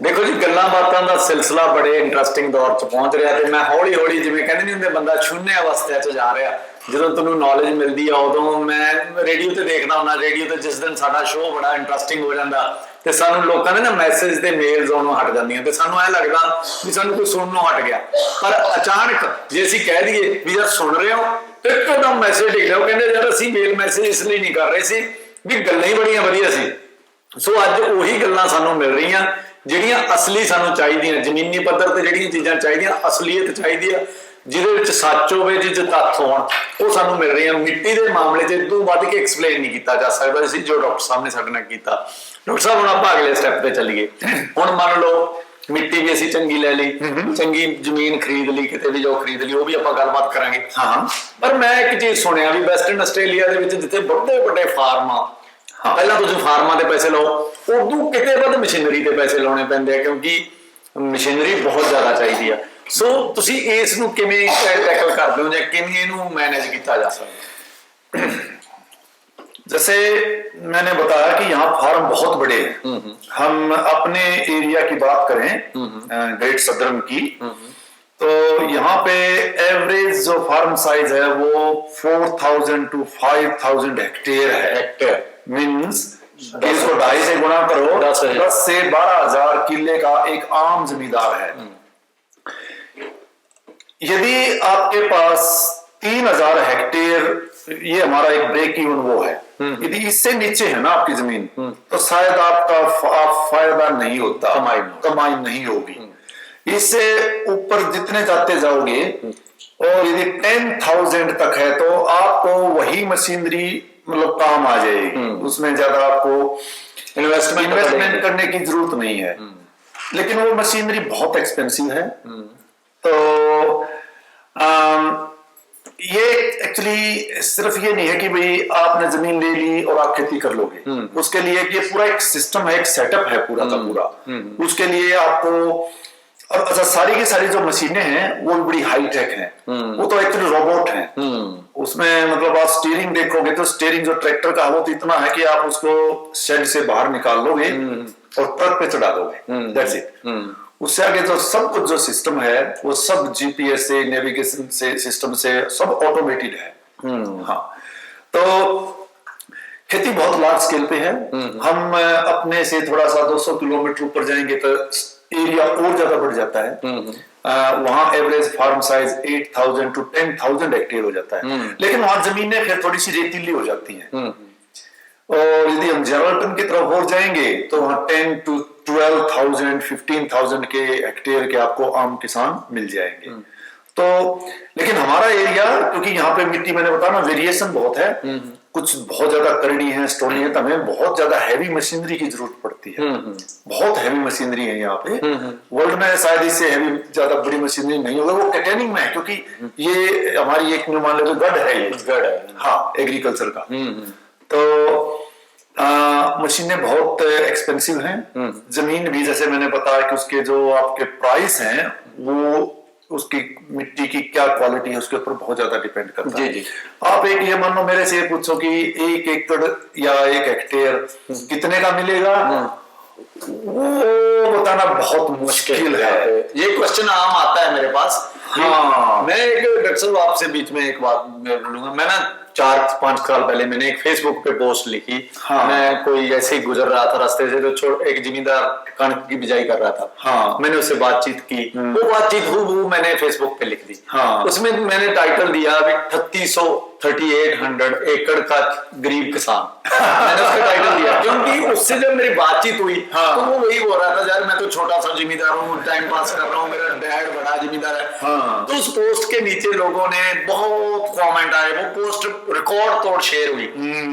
देखो जी, गल्लां बातां दा सिलसिला बड़े इंटरस्टिंग दौर च पहुंच रहा ते मैं हौली हौली जिवें कहंदे नहीं हुंदे बंदा शून्य अवस्था च जा रहा। ਜਦੋਂ ਤੈਨੂੰ ਨੌਲੇਜ ਮਿਲਦੀ ਆ ਉਦੋਂ ਮੈਂ ਰੇਡੀਓ ਤੇ ਦੇਖਦਾ ਹੁੰਦਾ। ਰੇਡੀਓ ਤੇ ਜਿਸ ਦਿਨ ਸਾਡਾ ਸ਼ੋਅ ਬੜਾ ਇੰਟਰਸਟਿੰਗ ਹੋ ਜਾਂਦਾ ਤੇ ਸਾਨੂੰ ਲੋਕਾਂ ਦੇ ਨਾ ਮੈਸੇਜ ਤੇ ਮੇਲਸ ਆਉਣੋਂ ਹਟ ਜਾਂਦੀਆਂ ਤੇ ਸਾਨੂੰ ਐ ਲੱਗਦਾ ਵੀ ਸਾਨੂੰ ਕੋਈ ਸੁਣਨੋਂ ਹਟ ਗਿਆ। ਪਰ ਅਚਾਨਕ ਜੇ ਅਸੀਂ ਕਹਿ ਦਈਏ ਵੀ ਯਾਰ ਸੁਣ ਰਹੇ ਹੋ, ਇੱਕਦਮ ਮੈਸੇਜ ਲਿਖ ਲਿਓ, ਕਹਿੰਦੇ ਯਾਰ ਅਸੀਂ ਮੇਲ ਮੈਸੇਜ ਇਸ ਲਈ ਨਹੀਂ ਕਰ ਰਹੇ ਸੀ ਵੀ ਗੱਲਾਂ ਹੀ ਬੜੀਆਂ ਵਧੀਆ ਸੀ। ਸੋ ਅੱਜ ਉਹੀ ਗੱਲਾਂ ਸਾਨੂੰ ਮਿਲ ਰਹੀਆਂ ਜਿਹੜੀਆਂ ਅਸਲੀ ਸਾਨੂੰ ਚਾਹੀਦੀਆਂ, ਜ਼ਮੀਨੀ ਪੱਧਰ ਤੇ ਜਿਹੜੀਆਂ ਚੀਜ਼ਾਂ ਚਾਹੀਦੀਆਂ, ਅਸਲੀਅਤ ਚਾਹੀਦੀ ਆ ਜਿਹਦੇ ਵਿੱਚ ਸੱਚ ਹੋਵੇ, ਜਿਹਦੇ ਤੱਥ ਹੋਣ, ਉਹ ਸਾਨੂੰ ਮਿਲ ਰਹੀਆਂ। ਮਿੱਟੀ ਦੇ ਮਾਮਲੇ 'ਚ ਇਦੋਂ ਵੱਧ ਕੇ ਐਕਸਪਲੇਨ ਨਹੀਂ ਕੀਤਾ ਜਾ ਸਕਦਾ ਸੀ ਜੋ ਡਾਕਟਰ ਸਾਹਿਬ ਨੇ ਸਾਡੇ ਨਾਲ ਕੀਤਾ। ਡਾਕਟਰ ਸਾਹਿਬ ਹੁਣ ਆਪਾਂ ਅਗਲੇ ਸਟੈਪ ਤੇ ਚੱਲੀਏ। ਹੁਣ ਮੰਨ ਲਓ ਮਿੱਟੀ ਵੀ ਅਸੀਂ ਚੰਗੀ ਲੈ ਲਈ, ਚੰਗੀ ਜ਼ਮੀਨ ਖਰੀਦ ਲਈ, ਕਿਤੇ ਵੀ ਜੋ ਖਰੀਦ ਲਈ, ਉਹ ਵੀ ਆਪਾਂ ਗੱਲਬਾਤ ਕਰਾਂਗੇ। ਹਾਂ, ਪਰ ਮੈਂ ਇੱਕ ਚੀਜ਼ ਸੁਣਿਆ ਵੀ ਵੈਸਟਰਨ ਆਸਟ੍ਰੇਲੀਆ ਦੇ ਵਿੱਚ ਜਿੱਥੇ ਵੱਡੇ ਵੱਡੇ ਫਾਰਮ ਆ, ਪਹਿਲਾਂ ਤੁਸੀਂ ਫਾਰਮਾਂ ਦੇ ਪੈਸੇ ਲਾਓ, ਉਦੋਂ ਕਿਤੇ ਵੱਧ ਮਸ਼ੀਨਰੀ ਦੇ ਪੈਸੇ ਲਾਉਣੇ ਪੈਂਦੇ ਆ ਕਿਉਂਕਿ ਮਸ਼ੀਨਰੀ ਬਹੁਤ ਜ਼ਿਆਦਾ ਚਾਹੀਦੀ ਆ। ਸੋ ਤੁਸੀਂ ਇਸ ਨੂੰ ਕਿਵੇਂ टैकल करते हो या किवें इहनूं मैनेज किया जा सकता? जैसे मैंने बताया कि यहाँ फार्म बहुत बड़े हैं। हम अपने एरिया की बात करें, ग्रेट सदर्न की, तो यहाँ पे एवरेज जो फार्म साइज है वो 4000 to 5000 हेक्टेयर है। हेक्टेयर मीन्स इसको 2.5 से गुणा करो, 10 से 12,000 किले का एक आम जमींदार है। यदि आपके पास 3000 हेक्टेयर, ये हमारा एक ब्रेक इवन वो है, यदि इससे नीचे है ना आपकी जमीन, तो शायद आपका फायदा नहीं होता, कमाई नहीं होगी। इससे ऊपर जितने जाते जाओगे और यदि 10,000 तक है तो आपको वही मशीनरी मतलब काम आ जाएगी, उसमें ज्यादा आपको इन्वेस्टमेंट करने की जरूरत नहीं है। लेकिन वो मशीनरी बहुत एक्सपेंसिव है। तो ये एक्चुअली सिर्फ ये नहीं है कि भाई आपने जमीन ले ली और आप खेती कर लोगे। उसके लिए ये पूरा एक सिस्टम है, एक सेटअप है पूरा का पूरा। उसके लिए आपको, और अच्छा सारी की सारी जो मशीनें हैं वो भी बड़ी हाई टेक हैं। वो तो एक्चुअली रोबोट हैं। उसमें मतलब आप स्टीयरिंग देखोगे तो स्टीयरिंग जो ट्रैक्टर का वो तो इतना है कि आप उसको शेड से बाहर निकाल लोगे और ट्रक पे चढ़ा दोगे, दैट्स इट। उससे आगे जो सब कुछ जो सिस्टम है वो सब जीपीएस से, नेविगेशन से, सिस्टम से सब ऑटोमेटेड है। हाँ, तो खेती बहुत लार्ज स्केल पे है। हम अपने से थोड़ा सा 200 किलोमीटर ऊपर जाएंगे तो एरिया और ज्यादा बढ़ जाता है। वहां average farm size 8,000 to 10,000 hectare हो जाता है। लेकिन वहां जमीनें फिर थोड़ी सी रेतीली हो जाती हैं। और यदि हम जेरल्टन की तरफ और जाएंगे तो वहां 10 to 12,000 15,000 के हेक्टेयर के आपको आम किसान मिल जाएंगे। तो लेकिन हमारा एरिया, क्योंकि यहाँ पे मिट्टी मैंने बताया ना वेरिएशन बहुत है, कुछ बहुत ज्यादा करड़ी है, स्टोनी है, तो हमें बहुत ज्यादा हैवी मशीनरी की जरूरत पड़ती है। बहुत हैवी मशीनरी है यहाँ पे। वर्ल्ड में शायद इससे हैवी ज्यादा बड़ी मशीनरी नहीं होगी। वो कैटेनिंग में है क्योंकि ये हमारी एक मान लो गढ़ है, ये गढ़ है, हाँ, एग्रीकल्चर का। तो मशीनें बहुत एक्सपेंसिव हैं। जमीन भी जैसे मैंने बताया कि उसके जो आपके प्राइस हैं वो उसकी मिट्टी की क्या क्वालिटी है उसके ऊपर बहुत ज्यादा डिपेंड करता है। आप एक ये मान लो मेरे से पूछो कि 1 एकड़ या 1 हेक्टेयर कितने का मिलेगा, वो बताना बहुत मुश्किल है। ये क्वेश्चन आम आता है मेरे पास। हाँ, मैं एक डॉक्टर साहब आपसे बीच में एक बात बोलूंगा। मैं ना 4-5 साल पहले मैंने एक फेसबुक पे पोस्ट लिखी। हाँ। मैं कोई ऐसे ही गुजर रहा था रास्ते से, तो एक जिमींदार कणक की बिजाई कर रहा था। हाँ। मैंने उससे बातचीत की। वो बातचीत हूबहू मैंने फेसबुक पे लिख दी। हाँ। उसमें मैंने टाइटल दिया 3800 एकड़ का गरीब किसान। मैंने उसका टाइटल दिया क्योंकि उससे जब मेरी बातचीत हुई। हाँ। तो वो वही बोल रहा था, यार मैं तो छोटा सा जिमींदार हूँ, टाइम पास कर रहा हूँ, मेरा डैड बड़ा जिमींदार है। हाँ। तो उस पोस्ट के नीचे लोगों ने बहुत कमेंट आए, वो पोस्ट रिकॉर्ड तोड़ शेयर हुई।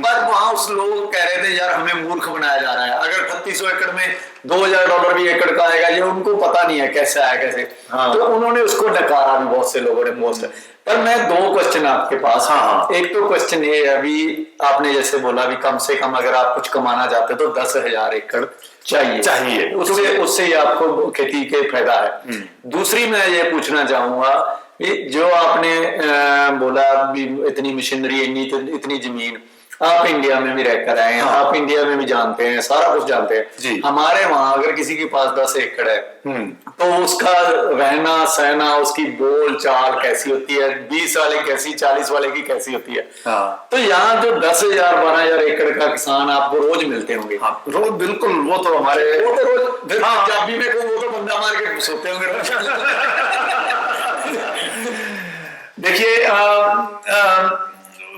पर वहां उस लोग कह रहे थे यार हमें मूर्ख बनाया जा रहा है। अगर 3800 एकड़ में $2,000 भी एकड़ का आएगा, ये उनको पता नहीं है कैसे आया कैसे। हाँ। तो उन्होंने उसको नकारा भी बहुत से लोगों ने पोस्ट। पर मैं 2 क्वेश्चन आपके पास। हाँ। एक तो क्वेश्चन ये है, अभी आपने जैसे बोला भी कम से कम अगर आप कुछ कमाना चाहते तो 10,000 एकड़ चाहिए। उससे आपको खेती के फायदा है। दूसरी मैं ये पूछना चाहूंगा, जो आपने बोला भी इतनी मशीनरी, इतनी जमीन, आप इंडिया में भी रहकर आए हैं, हाँ। आप इंडिया में भी जानते हैं, सारा कुछ जानते जी। हैं। हमारे वहां अगर किसी के पास 10 एकड़ है तो उसका रहना सहना, उसकी बोल चाल कैसी होती है, 20 वाले कैसी, 40 वाले की कैसी होती है। हाँ। तो यहाँ जो 10,000 12,000 एकड़ का किसान आपको रोज मिलते होंगे। हाँ, रोज बिल्कुल, वो तो हमारे, वो तो रोज, फिर हाँ। पंजाबी में वो तो बंदा मार के सोते होंगे। देखिए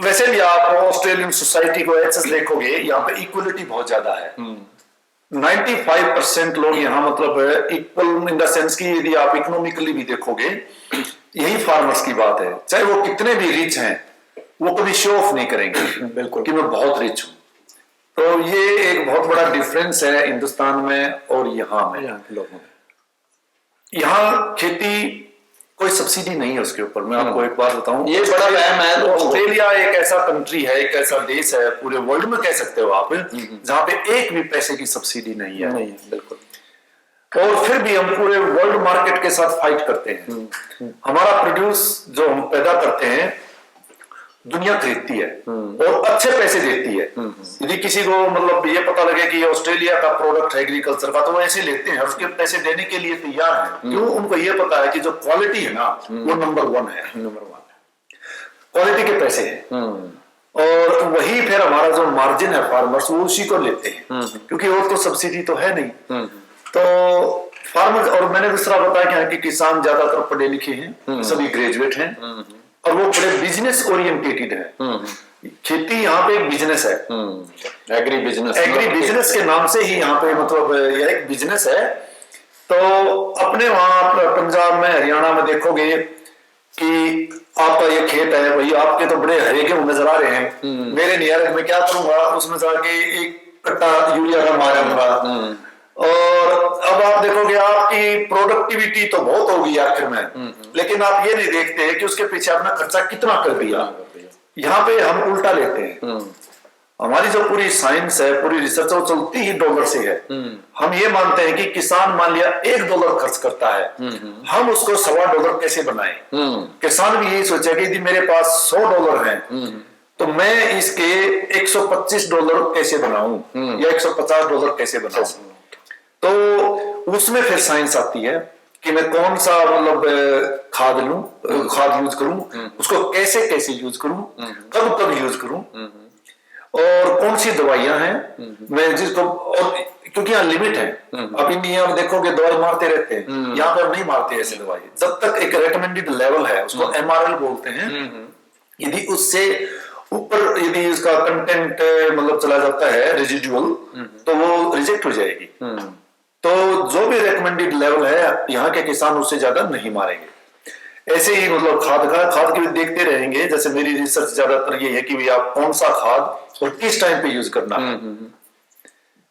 वैसे भी आप ऑस्ट्रेलियन सोसाइटी को ऐसे देखोगे, यहाँ पे इक्वलिटी बहुत ज्यादा है। 95% लोग यहाँ मतलब इक्वल इन द सेंस की, यदि आप इकोनॉमिकली भी देखोगे, यही फार्मर्स की बात है। चाहे वो कितने भी रिच हैं, वो कभी शो ऑफ नहीं करेंगे बिल्कुल कि मैं बहुत रिच हूं। तो ये एक बहुत बड़ा डिफरेंस है हिंदुस्तान में और यहाँ में। यहाँ के लोगों में यहाँ खेती कोई सब्सिडी नहीं है उसके ऊपर। मैं आपको एक बात बताऊं, ये बड़ा वहम है लोगों को। ऑस्ट्रेलिया एक ऐसा कंट्री है, एक ऐसा देश है, पूरे वर्ल्ड में कह सकते हो आप, जहां पे एक भी पैसे की सब्सिडी नहीं है। नहीं है, बिल्कुल। और फिर भी हम पूरे वर्ल्ड मार्केट के साथ फाइट करते हैं। हमारा प्रोड्यूस जो हम पैदा करते हैं, दुनिया खरीदती है और अच्छे पैसे देती है। यदि किसी को मतलब ये पता लगे कि ऑस्ट्रेलिया का प्रोडक्ट है एग्रीकल्चर का, तो वो ऐसे लेते हैं और उसके पैसे देने के लिए तैयार हैं। क्यों? उनको ये पता है कि जो क्वालिटी है ना, वो नंबर 1 है। क्वालिटी के पैसे हैं। और वही फिर हमारा जो मार्जिन है फार्मर्स, वो उसी को लेते हैं, क्योंकि और तो सब्सिडी तो है नहीं। तो फार्मर्स, और मैंने दूसरा बताया कि किसान ज्यादातर पढ़े लिखे हैं, सभी ग्रेजुएट हैं और वो बड़े बिजनेस ओरिएंटेटेड है। खेती यहाँ पे एक बिजनेस है, एग्री बिजनेस। एग्री बिजनेस के नाम से ही यहाँ पे मतलब यह एक बिजनेस है। तो अपने वहां पंजाब में, हरियाणा में देखोगे कि आपका ये खेत है, वही आपके तो बड़े हरे गेहूं नजर आ रहे हैं। मेरे नियर मैं क्या करूंगा, उसमें जाके एक कट्टा यूरिया का मारूंगा। और अब आप देखोगे आपकी प्रोडक्टिविटी तो बहुत होगी आखिर में, लेकिन आप ये नहीं देखते कि उसके पीछे आपने खर्चा कितना कर दिया। यहाँ पे हम उल्टा लेते हैं। हमारी जो पूरी साइंस है, पूरी रिसर्च, वो चलती ही डॉलर से है। हम ये मानते हैं कि किसान मान लिया $1 खर्च करता है, हम उसको $1.25 कैसे बनाएं। किसान भी यही सोचा कि यदि मेरे पास $100 है तो मैं इसके $125 कैसे बनाऊं या $150 कैसे बनाऊं। तो उसमें फिर साइंस आती है कि मैं कौन सा मतलब खाद लूं, खाद यूज करूं, उसको कैसे कैसे यूज करूं, कब कब यूज करूं, और कौन सी दवाइयां हैं मैं जिसको, और क्योंकि यहाँ लिमिट है। अब इंडिया में देखोगे दवाई मारते रहते हैं, यहाँ पे हम नहीं मारते ऐसे दवाई। जब तक एक रिकमेंडेड लेवल है, उसको MRL बोलते हैं, यदि उससे ऊपर यदि उसका कंटेंट मतलब चला जाता है रेजिडुअल, तो वो रिजेक्ट हो जाएगी। तो जो भी रिकमेंडेड लेवल है, यहाँ के किसान उससे ज्यादा नहीं मारेंगे। ऐसे ही मतलब खाद के भी देखते रहेंगे। जैसे मेरी रिसर्च ज्यादातर ये है कि भाई आप कौन सा खाद और किस टाइम पे यूज करना है।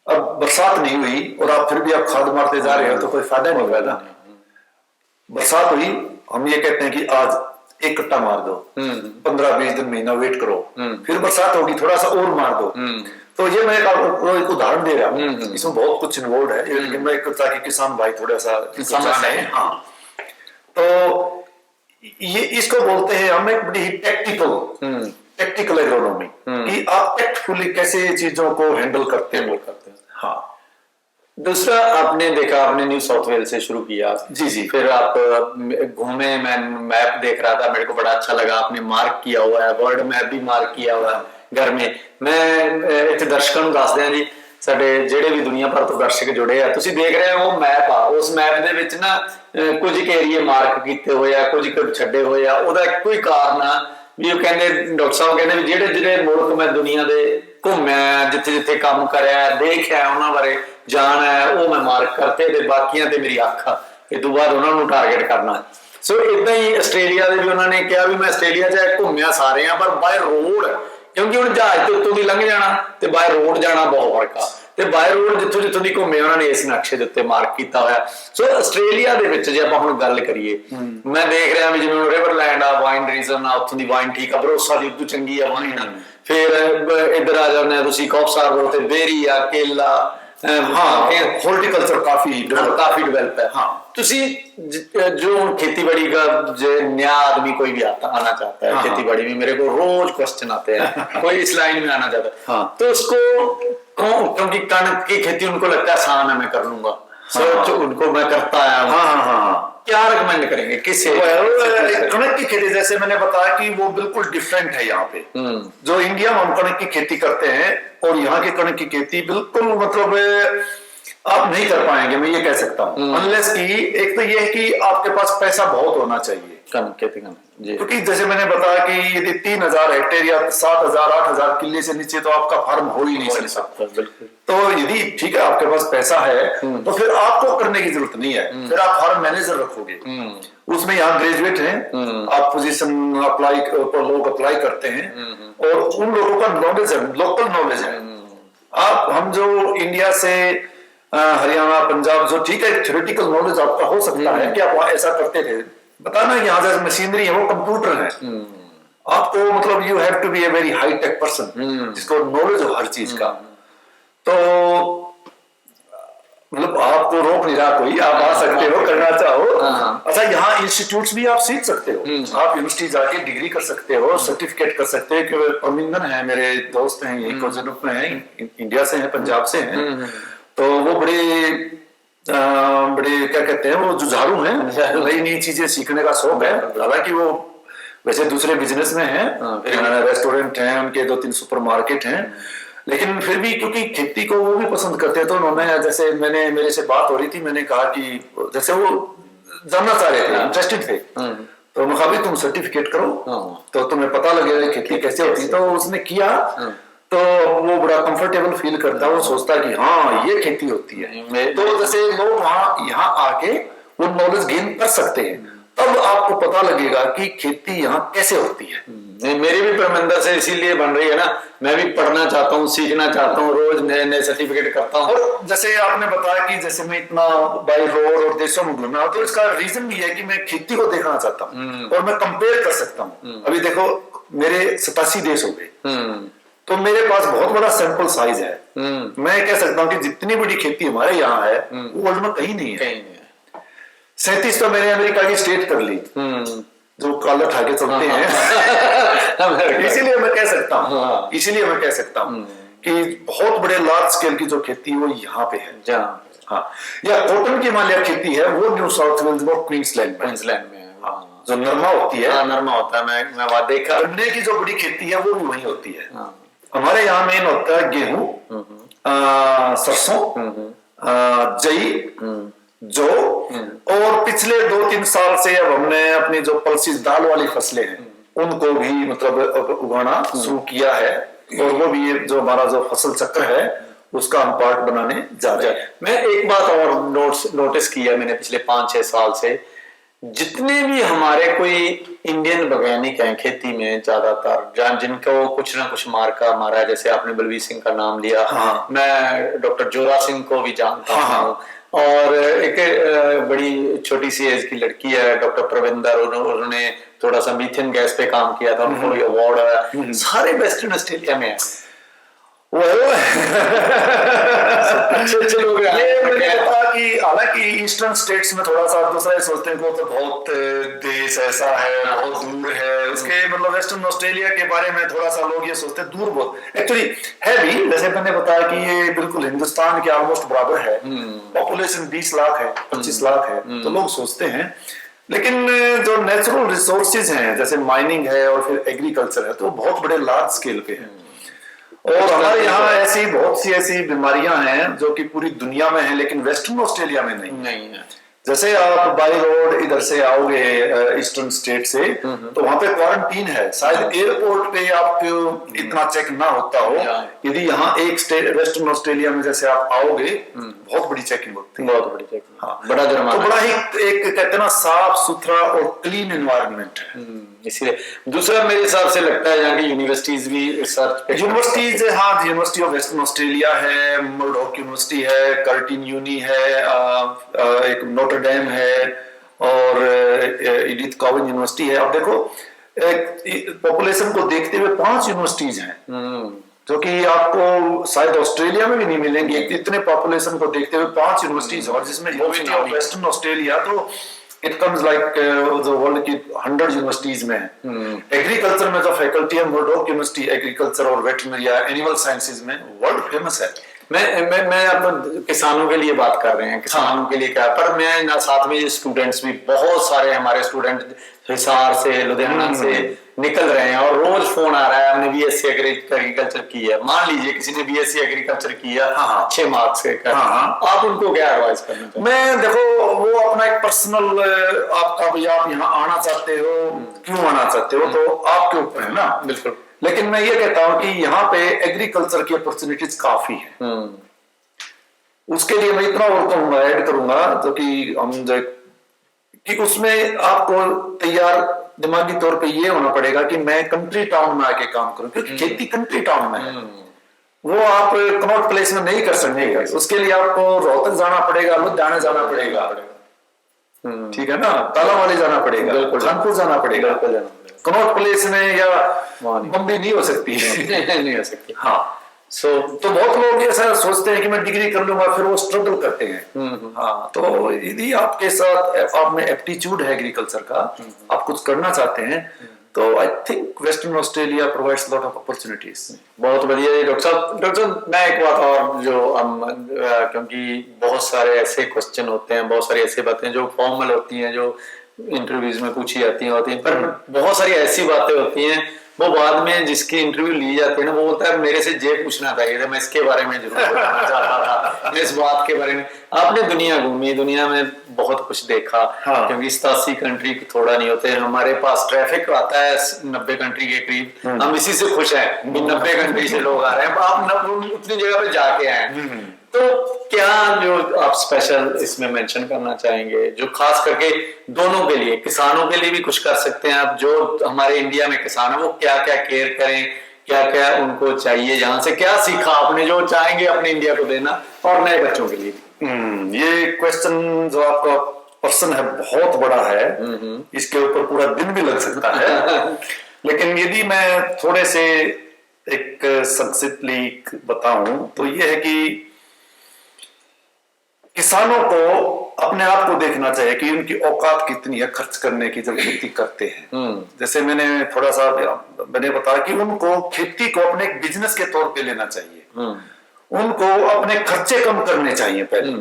अब बरसात नहीं हुई और आप फिर भी आप खाद मारते जा रहे हो तो कोई फायदा नहीं होगा ना। बरसात हुई, हम ये कहते हैं कि आज एक कट्टा मार दो, 15-20 दिन महीना वेट करो, फिर बरसात होगी थोड़ा सा और मार दो। तो ये मैं एक उदाहरण दे रहा हूँ, इसमें बहुत कुछ इन्वॉल्व है, लेकिन मैं ताकि किसान भाई थोड़ा सा समझ। हाँ, तो ये इसको बोलते हैं हम एक बड़ी ही टेक्टिकल एग्रोनॉमी, कि आप टेक्टफुली कैसे चीजों को हैंडल करते हैं। हाँ। दूसरा आपने देखा, आपने न्यू साउथ वेल्स से शुरू किया। जी। फिर आप घूमे, मैं मैप देख रहा था, मेरे को बड़ा अच्छा लगा, आपने मार्क किया हुआ है, वर्ल्ड मैप भी मार्क किया हुआ है घर में। मैं इतने दर्शकों को दस दिया जी, ਸਾਡੇ ਜਿਹੜੇ ਵੀ ਦੁਨੀਆ ਭਰ ਤੋਂ ਦਰਸ਼ਕ ਜੁੜੇ ਆ, ਤੁਸੀਂ ਦੇਖ ਰਹੇ ਹੋ ਉਹ ਮੈਪ ਆ। ਉਸ ਮੈਪ ਦੇ ਵਿੱਚ ਨਾ ਕੁਝ ਏਰੀਏ ਮਾਰਕ ਕੀਤੇ ਹੋਏ ਆ, ਕੁਝ ਛੱਡੇ ਹੋਏ ਆ। ਉਹਦਾ ਇੱਕੋ ਹੀ ਕਾਰਨ ਆ ਵੀ ਉਹ ਕਹਿੰਦੇ, ਡਾਕਟਰ ਸਾਹਿਬ ਕਹਿੰਦੇ ਵੀ ਜਿਹੜੇ ਜਿਹੜੇ ਮੁਲਕ ਮੈਂ ਦੁਨੀਆ ਦੇ ਘੁੰਮਿਆ, ਜਿੱਥੇ ਜਿੱਥੇ ਕੰਮ ਕਰਿਆ, ਦੇਖਿਆ, ਉਹਨਾਂ ਬਾਰੇ ਜਾਣ ਹੈ, ਉਹ ਮੈਂ ਮਾਰਕ ਕਰਤੇ ਤੇ ਬਾਕੀਆਂ ਤੇ ਮੇਰੀ ਅੱਖ ਆ। ਇਹ ਤੋਂ ਬਾਅਦ ਉਹਨਾਂ ਨੂੰ ਟਾਰਗੇਟ ਕਰਨਾ। ਸੋ ਇਦਾਂ ਹੀ ਆਸਟ੍ਰੇਲੀਆ ਦੇ ਵੀ ਉਹਨਾਂ ਨੇ ਕਿਹਾ ਵੀ ਮੈਂ ਆਸਟ੍ਰੇਲੀਆ 'ਚ ਘੁੰਮਿਆ ਸਾਰੇ ਆ, ਪਰ ਬਾਏ ਰੋਡ, ਕਿਉਂਕਿ ਹੁਣ ਜਹਾਜ਼ ਤੇ ਉੱਤੋਂ ਦੀ ਲੰਘ ਜਾਣਾ ਤੇ ਬਾਏ ਰੋਡ ਜਾਣਾ ਬਹੁਤ ਫਰਕ ਆ। ਤੇ ਬਾਏ ਰੋਡ ਜਿੱਥੋਂ ਜਿੱਥੋਂ ਦੀ ਘੁੰਮੇ ਉਹਨਾਂ ਨੇ ਇਸ ਨਕਸ਼ੇ ਦੇ ਉੱਤੇ ਮਾਰਕ ਕੀਤਾ ਹੋਇਆ। ਸੋ ਆਸਟ੍ਰੇਲੀਆ ਦੇ ਵਿੱਚ ਜੇ ਆਪਾਂ ਹੁਣ ਗੱਲ ਕਰੀਏ, ਮੈਂ ਦੇਖ ਰਿਹਾ ਵੀ ਜਿਵੇਂ ਰਿਵਰਲੈਂਡ ਆ, ਵਾਈਨ ਰੀਜਨ ਆ, ਉੱਥੋਂ ਦੀ ਵਾਈਨ ਠੀਕ ਆ, ਭਰੋਸਾ ਦੀ ਉਦੋਂ ਚੰਗੀ ਆ ਵਾਈਨ। ਫਿਰ ਇੱਧਰ ਆ ਜਾਂਦੇ ਆ ਤੁਸੀਂ ਕੌਫ ਸਾਗਰ ਤੇ ਬੇਰੀ ਆ, ਕੇਲਾ। हाँ, हॉर्टिकल्चर काफी डेवलप है। हाँ, जो खेतीबाड़ी का जो नया आदमी कोई भी आना चाहता है, खेतीबाड़ी में मेरे को रोज क्वेश्चन आते हैं, कोई इस लाइन में आना चाहता है, तो उसको क्योंकि कणक की खेती उनको लगता है आसान है, मैं कर लूंगा, सोच उनको मैं करता आया, क्या रिकमेंड करेंगे किसे? कणक की खेती जैसे मैंने बताया कि वो बिल्कुल डिफरेंट है यहाँ पे। जो इंडिया में हम कणक की खेती करते हैं और यहाँ की कणक की खेती बिल्कुल मतलब आप नहीं कर पाएंगे, मैं ये कह सकता हूँ। अनलेस की एक तो ये है कि आपके पास पैसा बहुत होना चाहिए खेती करना जी। क्योंकि जैसे मैंने बताया कि यदि 3000 हेक्टेयर या 7000 8000 किले से नीचे तो आपका फार्म हो ही नहीं सकता। तो यदि ठीक है आपके पास पैसा है तो फिर आपको करने की जरूरत नहीं है, फिर आप फार्म मैनेजर रखोगे। उसमें यहाँ ग्रेजुएट हैं, आप पोजीशन अप्लाई लोग अप्लाई करते हैं और उन लोगों का नॉलेज है, लोकल नॉलेज है। आप हम जो इंडिया से हरियाणा पंजाब जो ठीक है थ्योरेटिकल नॉलेज आपका हो सकता है कि आप वहां ऐसा करते थे, बताना यहाँ जैसे मशीनरी है वो कंप्यूटर है, आपको मतलब you have to be a very high tech person जिसको नॉलेज हो हर चीज का। तो मतलब आपको रोक नहीं रहा कोई, आप आ सकते हो, करना चाहो। अच्छा यहाँ इंस्टीट्यूट्स भी आप सीख सकते हो, आप यूनिवर्सिटी जाके डिग्री कर सकते हो, सर्टिफिकेट कर सकते हो। कि अमिंदन है मेरे दोस्त हैं, यही कोजनूप में है, इंडिया से हैं, पंजाब से हैं, तो वो बड़े क्या कहते हैं वो जुझारू हैं, नई नई चीजें सीखने का शौक है। हालांकि वो वैसे दूसरे बिजनेस में हैं, रेस्टोरेंट हैं उनके, 2-3 सुपरमार्केट हैं, लेकिन फिर भी क्योंकि खेती को वो भी पसंद करते हैं तो उन्होंने, जैसे मेरे से बात हो रही थी, मैंने कहा कि जैसे वो जानना चाह रहे थे, इंटरेस्टेड थे, तो उन्होंने कहा तुम सर्टिफिकेट करो तो तुम्हें पता लगेगा खेती कैसे होती है। तो उसने किया तो वो बड़ा कंफर्टेबल फील करता है, वो सोचता है कि हाँ ये खेती होती है। तो जैसे लोग वहां यहाँ आके वो नॉलेज गेन कर सकते हैं, तब आपको पता लगेगा कि खेती यहाँ कैसे होती है। मेरी भी परमिंदर से इसीलिए बन रही है ना, मैं भी पढ़ना चाहता हूँ, सीखना चाहता हूँ, रोज नए नए सर्टिफिकेट करता हूँ। और जैसे आपने बताया कि जैसे मैं इतना बाई रोड और देशों में घूमना, तो इसका रीजन भी है कि मैं खेती को देखना चाहता हूँ और मैं कंपेयर कर सकता हूँ। अभी देखो मेरे 87 देश हो गए, तो मेरे पास बहुत बड़ा सैंपल साइज है। मैं कह सकता हूँ कि जितनी बड़ी खेती हमारे यहाँ है वो वर्ल्ड में कहीं नहीं है। 37 तो मैंने अमेरिका की स्टेट कर ली, जो काला ठाके चलते हैं। इसीलिए मैं कह सकता हूँ कि बहुत बड़े लार्ज स्केल की जो खेती वो यहाँ पे है। हाँ, या कॉटन की मालिया खेती है वो न्यू साउथ वेल्स और क्वींसलैंड में जो नरमा होती है, नरमा होता है, मैं वहां देखा। गन्ने की जो बड़ी खेती है वो भी वही होती है। हमारे यहाँ मेन होता है गेहूं, सरसों, जई, जौ, और पिछले 2-3 साल से अब हमने अपनी जो पल्सिस दाल वाली फसलें हैं उनको भी मतलब उगाना शुरू किया है, और वो भी जो हमारा जो फसल चक्र है उसका हम पार्ट बनाने जा रहे हैं। मैं एक बात और नोटिस किया मैंने पिछले 5-6 साल से, जितने भी हमारे कोई इंडियन वैज्ञानिक हैं खेती में, ज्यादातर जिनको कुछ ना कुछ मारा है, जैसे आपने बलवीर सिंह का नाम लिया, मैं डॉक्टर जोरा सिंह को भी जानता हूँ, और एक बड़ी छोटी सी एज की लड़की है डॉक्टर प्रविंदर, उन्होंने थोड़ा सा मीथेन गैस पे काम किया था, उनको भी अवार्ड आया, सारे वेस्टर्न ऑस्ट्रेलिया में है। अच्छे लोग ये मैंने कहा कि हालांकि ईस्टर्न स्टेट्स में थोड़ा सा दूसरा सोचते हैं तो बहुत देश ऐसा है, बहुत दूर है उसके, मतलब वेस्टर्न ऑस्ट्रेलिया के बारे में थोड़ा सा लोग ये सोचते हैं दूर बहुत एक्चुअली है भी। जैसे मैंने बताया कि ये बिल्कुल हिंदुस्तान के ऑलमोस्ट बराबर है, पॉपुलेशन 20 लाख है, 25 लाख है, तो लोग सोचते हैं, लेकिन जो नेचुरल रिसोर्सेज हैं जैसे माइनिंग है और फिर एग्रीकल्चर है तो बहुत बड़े लार्ज स्केल पे हैं। और हमारे यहाँ ऐसी बहुत सी ऐसी बीमारियां हैं जो कि पूरी दुनिया में हैं लेकिन वेस्टर्न ऑस्ट्रेलिया में नहीं है। जैसे आप बाई रोड इधर से आओगे ईस्टर्न स्टेट से तो वहां पे क्वारंटीन है, शायद एयरपोर्ट पे आपको इतना चेक ना होता हो। यदि यहाँ एक स्टेट वेस्टर्न ऑस्ट्रेलिया में जैसे आप आओगे बहुत बड़ी चेकिंग होती है, बहुत बड़ी चेकिंग, हाँ, बड़ा जुर्माना, तो बड़ा ही एक कहते हैं ना साफ सुथरा और क्लीन एनवायरनमेंट है। इसलिए दूसरा मेरे हिसाब से लगता है यहाँ की यूनिवर्सिटीज भी रिसर्च यूनिवर्सिटीज, हाँ, यूनिवर्सिटी ऑफ वेस्टर्न ऑस्ट्रेलिया है, मुरडॉक यूनिवर्सिटी है, कर्टिन यूनी है, एक नोटर डैम है और एडिथ कॉविन यूनिवर्सिटी है। अब देखो पॉपुलेशन को देखते हुए 5 यूनिवर्सिटीज हैं जो कि आपको शायद ऑस्ट्रेलिया में भी नहीं मिलेंगी। इतने पॉपुलेशन को देखते हुए 5 यूनिवर्सिटीज और जिसमें यूनिवर्सिटी ऑफ वेस्टर्न ऑस्ट्रेलिया, तो इट कम्स लाइक जो वर्ल्ड की 100 यूनिवर्सिटीज में है। एग्रीकल्चर में जो फैकल्टी है मुर्डॉक यूनिवर्सिटी एग्रीकल्चर और वेटरनरी या एनिमल साइंसेज में वर्ल्ड फेमस है। मैं अब किसानों के लिए बात कर रहे हैं, किसानों के लिए क्या, पर मैं ना साथ में स्टूडेंट्स भी बहुत सारे हमारे स्टूडेंट हिसार से लुधियाना से निकल रहे हैं और रोज फोन आ रहा है हमने बीएससी एग्रीकल्चर की है। मान लीजिए किसी ने बीएससी एग्रीकल्चर किया अच्छे मार्क्स से कर, आप उनको क्या एडवाइस करना चाहिए? मैं देखो वो अपना एक पर्सनल आपका भैया आप यहाँ आना चाहते हो, क्यों आना चाहते हो तो आपके ऊपर है ना। बिल्कुल। लेकिन मैं ये कहता हूँ कि यहाँ पे एग्रीकल्चर की अपॉर्चुनिटीज काफी है। उसके लिए मैं इतना और कहूंगा, ऐड करूंगा तो कि हम जो कि उसमें आपको तैयार दिमागी तौर पे ये होना पड़ेगा कि मैं कंट्री टाउन में आके काम करूं, क्योंकि खेती कंट्री टाउन में है। वो आप कनॉट प्लेस में नहीं कर सकते। उसके लिए आपको रोहतक जाना पड़ेगा, लुधियाना जाना पड़ेगा, ठीक है ना, तालावाली जाना पड़ेगा, कानपुर जाना पड़ेगा। कनॉट प्लेस में या बम्बई नहीं हो सकती नहीं हो सकती। हाँ तो बहुत लोग ऐसा सोचते हैं कि मैं डिग्री कर लूंगा, फिर वो स्ट्रगल करते हैं। हाँ, तो यदि आपके साथ आप में एप्टीट्यूड है एग्रीकल्चर का, आप कुछ करना चाहते हैं, तो I think western Australia provides lot of opportunities. बहुत बढ़िया है डॉक्टर साहब। डॉक्टर साहब मैं एक बात और जो क्योंकि बहुत सारे ऐसे क्वेश्चन होते हैं, बहुत सारी ऐसी बातें जो फॉर्मल होती हैं, जो इंटरव्यूज में पूछी जाती हैं, पर बहुत सारी ऐसी बातें होती हैं वो बाद में जिसकी इंटरव्यू ली जाती है ना, वो बोलता है मेरे से ये पूछना चाहिए था, मैं इसके बारे में जरूर बताना चाहता था, मैं इस बात के बारे में। आपने दुनिया घूमी, दुनिया में बहुत कुछ देखा। हाँ। क्योंकि 87 कंट्री थोड़ा नहीं होते, हमारे पास ट्रैफिक आता है 90 कंट्री के करीब, हम इसी से खुश हैं कि 90 कंट्री से लोग आ रहे हैं। आप उतनी जगह पे जाके आए, तो क्या जो आप स्पेशल इसमें मेंशन करना चाहेंगे, जो खास करके दोनों के लिए, किसानों के लिए भी कुछ कर सकते हैं आप, जो हमारे इंडिया में किसान है वो क्या क्या केयर करें, क्या क्या उनको चाहिए, जहां से क्या सीखा आपने जो चाहेंगे अपने इंडिया को देना, और नए बच्चों के लिए भी? ये क्वेश्चन जो आपका पर्सन है बहुत बड़ा है, इसके ऊपर पूरा दिन भी लग सकता है। लेकिन यदि मैं थोड़े से एक संक्षिप्तली बताऊं तो ये है कि किसानों को अपने आप को देखना चाहिए कि उनकी औकात कितनी है खर्च करने की जब खेती करते हैं। जैसे मैंने थोड़ा सा मैंने बताया कि उनको खेती को अपने एक बिजनेस के तौर पे लेना चाहिए। उनको अपने खर्चे कम करने चाहिए पहले।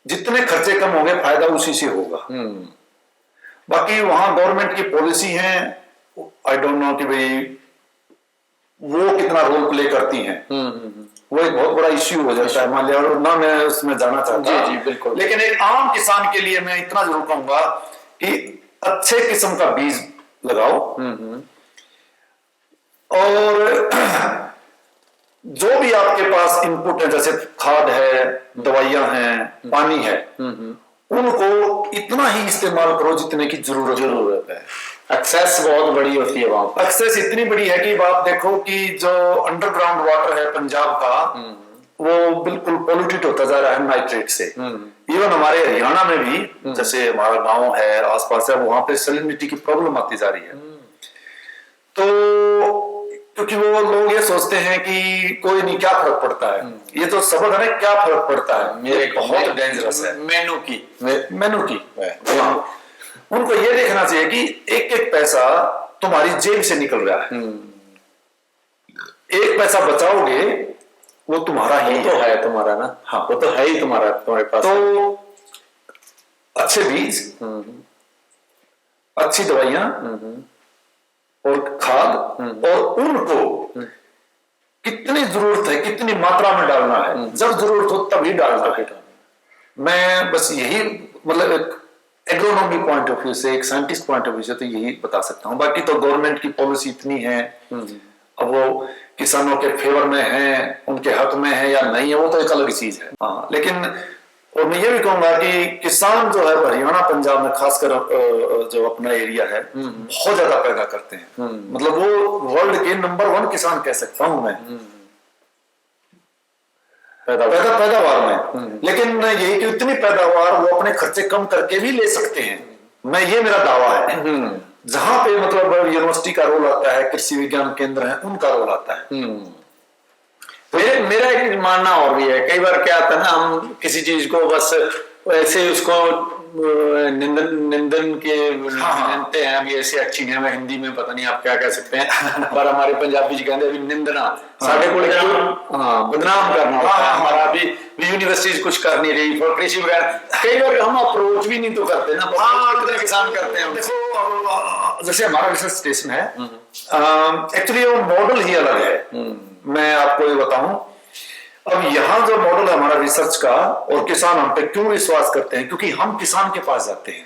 जितने खर्चे कम होंगे फायदा उसी से होगा। बाकी वहां गवर्नमेंट की पॉलिसी है, आई डोंट नो कि भाई वो कितना रोल प्ले करती हैं। वो एक बहुत बड़ा इश्यू हो जाता है मान लिया, और ना मैं उसमें जाना चाहता। जी बिल्कुल। लेकिन एक आम किसान के लिए मैं इतना जरूर कहूंगा कि अच्छे किस्म का बीज लगाओ, और जो भी आपके पास इनपुट है, जैसे खाद है, दवाइयां हैं, पानी है, उनको इतना ही इस्तेमाल करो जितने की जरूरत है। एक्सेस बहुत बड़ी होती है वहां पर। एक्सेस इतनी बड़ी है कि आप देखो कि जो अंडरग्राउंड वाटर है पंजाब का, वो बिल्कुल पोल्यूटेड होता जा रहा है नाइट्रेट से। इवन हमारे हरियाणा में भी, जैसे हमारा गांव है आसपास है, वहां पे सैलिनिटी की प्रॉब्लम आती जा रही है। तो क्योंकि वो लोग ये सोचते हैं कि कोई नहीं, क्या फर्क पड़ता है, ये तो सबक है ना, क्या फर्क पड़ता है, मेरे बहुत डेंजरस है। मेनू की उनको ये देखना चाहिए कि एक एक पैसा तुम्हारी जेब से निकल रहा है। एक पैसा बचाओगे वो तुम्हारा ही तो है, तुम्हारा ना। हाँ, वो तो है ही तुम्हारा, तुम्हारे पास। तो अच्छे बीज, अच्छी दवाइयां और खाद, और उनको कितनी जरूरत है, कितनी मात्रा में डालना है, जब जरूरत हो तभी डालना है। मैं बस यही मतलब एक एग्रोनॉमी पॉइंट ऑफ व्यू से, एक साइंटिस्ट पॉइंट ऑफ व्यू से तो यही बता सकता हूँ। बाकी तो गवर्नमेंट की पॉलिसी इतनी है, अब वो किसानों के फेवर में है, उनके हक में है या नहीं है, वो तो एक अलग चीज है। हाँ, लेकिन और मैं ये भी कहूंगा कि किसान जो है हरियाणा पंजाब में खासकर जो अपना एरिया है बहुत ज्यादा पैदा करते हैं। मतलब वो वर्ल्ड के नंबर 1 किसान कह सकता हूं मैं पैदावार में। लेकिन यही कि इतनी पैदावार वो अपने खर्चे कम करके भी ले सकते हैं। ये मेरा दावा है। जहां पे मतलब यूनिवर्सिटी का रोल आता है, कृषि विज्ञान केंद्र है, उनका रोल आता है। मेरा एक मानना और भी है, कई बार क्या आता है ना, हम किसी चीज को बस ऐसे उसको निंदन के निंदते हैं, अभी ऐसे अच्छी नहीं है, मैं हिंदी में पता नहीं आप क्या कह सकते हैं, पर हमारे पंजाबी जी कहते हैं निंदना, साढ़े को बदनाम करना होता है हमारा। अभी यूनिवर्सिटीज कुछ कर नहीं रही, कृषि वगैरह, कई बार हम अप्रोच भी नहीं तो करते ना, कितने किसान करते हैं। देखो जैसे हमारा रिसर्च स्टेशन है, एक्चुअली वो मॉडल ही अलग है। मैं आपको ये बताऊं, अब यहाँ जो मॉडल है हमारा रिसर्च का, और किसान हम पे क्यों विश्वास करते हैं, क्योंकि हम किसान के पास जाते हैं,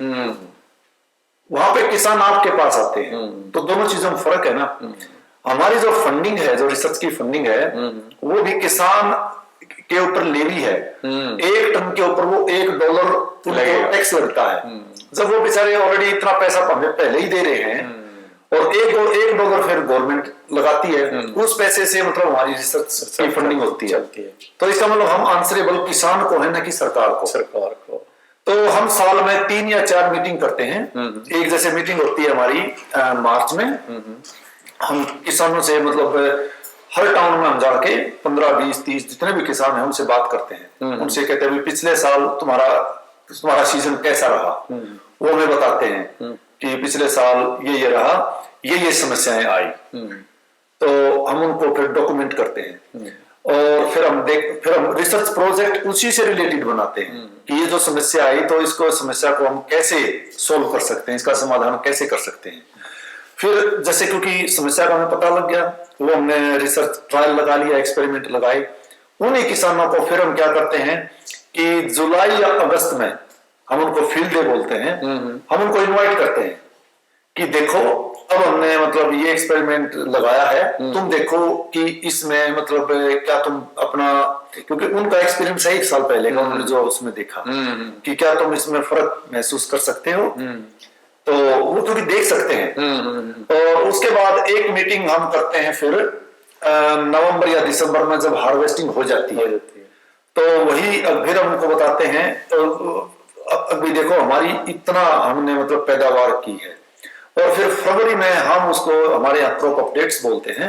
वहां पे किसान आपके पास आते हैं, तो दोनों चीजों में फर्क है ना। हमारी जो फंडिंग है, जो रिसर्च की फंडिंग है, वो भी किसान के ऊपर लेवी है। 1 टन के ऊपर वो $1 टैक्स लगता है। जब वो बेचारे ऑलरेडी इतना पैसा हमें पहले ही दे रहे हैं, और $1 फिर गवर्नमेंट लगाती है, उस पैसे से मतलब हमारी रिसर्च की फंडिंग होती है। तो इसका मतलब हम आंसरेबल किसान को है, ना कि सरकार को। तो हम साल में 3 या 4 मीटिंग करते हैं। एक जैसे मीटिंग होती है हमारी मार्च में, हम किसानों से मतलब हर टाउन में हम जाके 15, 20, 30 जितने भी किसान हैं उनसे बात करते हैं। उनसे कहते हैं पिछले साल तुम्हारा सीजन कैसा रहा, वो हमें बताते हैं कि पिछले साल ये रहा, ये समस्याएं आई। तो हम उनको फिर डॉक्यूमेंट करते हैं, और फिर हम रिसर्च प्रोजेक्ट उसी से रिलेटेड बनाते हैं कि ये जो समस्या आई, तो समस्या को हम कैसे सोल्व कर सकते हैं, इसका समाधान कैसे कर सकते हैं। फिर जैसे क्योंकि समस्या का हमें पता लग गया, वो हमने रिसर्च ट्रायल लगा लिया, एक्सपेरिमेंट लगाए, उन्हीं किसानों को फिर हम क्या करते हैं कि जुलाई या अगस्त में हम उनको फील्ड डे बोलते हैं, हम उनको इनवाइट करते हैं कि देखो अब हमने मतलब ये एक्सपेरिमेंट लगाया है, तुम देखो कि इसमें मतलब क्या तुम अपना, क्योंकि उनका एक्सपीरियंस है 1 साल पहले का, उन्होंने जो उसमें देखा कि क्या तुम इसमें फर्क महसूस कर सकते हो, तो वो क्योंकि देख सकते हैं। और उसके बाद एक मीटिंग हम करते हैं फिर नवंबर या दिसंबर में, जब हार्वेस्टिंग हो जाती है, तो वही फिर हम उनको बताते हैं। तो अभी देखो हमारी इतना हमने मतलब पैदावार की है, और फिर फरवरी में हम उसको हमारे यहाँ क्रॉप अपडेट्स बोलते हैं,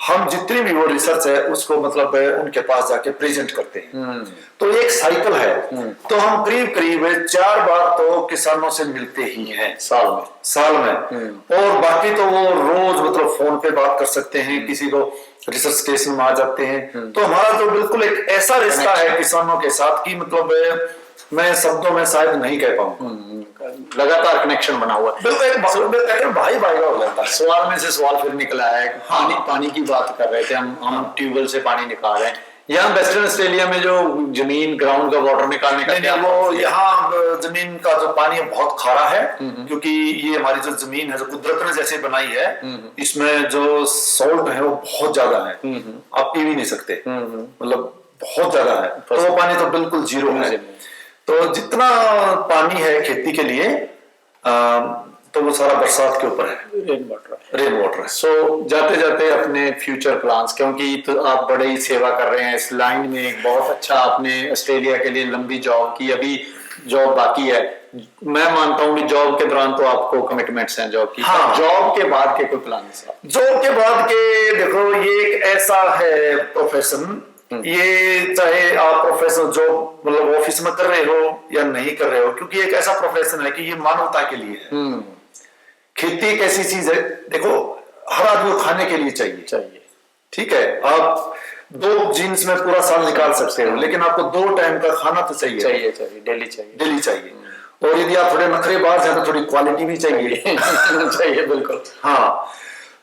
हम जितनी भी वो रिसर्च है उसको मतलब उनके पास जाके प्रेजेंट करते हैं। तो एक साइकिल है। तो हम करीब 4 बार तो किसानों से मिलते ही हैं साल में, और बाकी तो वो रोज मतलब फोन पे बात कर सकते हैं, किसी को रिसर्च स्टेशन में आ जाते हैं। तो हमारा तो बिल्कुल एक ऐसा रिश्ता है किसानों के साथ कि मतलब मैं शब्दों में शायद नहीं कह पाऊंगा, लगातार कनेक्शन बना हुआ है। बिल्कुल भाई का हो जाता है। सवाल में से सवाल फिर निकला है, पानी की बात कर रहे थे हम ट्यूबवेल से पानी निकाल रहे हैं। यहाँ वेस्टर्न ऑस्ट्रेलिया में जो जमीन ग्राउंड का वाटर निकालने का, वो यहाँ जमीन का जो पानी है बहुत खारा है, क्योंकि ये हमारी जो जमीन है जो कुदरत ने जैसे बनाई है, इसमें जो सॉल्ट है वो बहुत ज्यादा है, आप पी भी नहीं सकते, मतलब बहुत ज्यादा है। तो वो पानी तो बिल्कुल जीरो है। तो जितना पानी है खेती के लिए तो वो सारा बरसात के ऊपर है, रेन वाटर है। सो जाते जाते अपने फ्यूचर प्लान्स, क्योंकि तो आप बड़े ही सेवा कर रहे हैं इस लाइन में, एक बहुत अच्छा आपने ऑस्ट्रेलिया के लिए लंबी जॉब की, अभी जॉब बाकी है। मैं मानता हूँ कि जॉब के दौरान तो आपको कमिटमेंट्स हैं जॉब की। हाँ। जॉब के बाद के कोई प्लान? जॉब के बाद के देखो, ये एक ऐसा है प्रोफेशन, ये चाहे आप प्रोफेशनल जॉब मतलब ऑफिस में कर रहे हो या नहीं कर रहे हो, क्योंकि एक ऐसा प्रोफेशन है कि ये मानवता के लिए है। खेती एक ऐसी चीज है, देखो हर आदमी को खाने के लिए चाहिए, ठीक है। आप 2 जीन्स में पूरा साल निकाल सकते हो, लेकिन आपको 2 टाइम का खाना तो चाहिए, डेली चाहिए। और यदि आप थोड़े नखरेबाज हैं तो थोड़ी क्वालिटी भी चाहिए बिल्कुल। हाँ,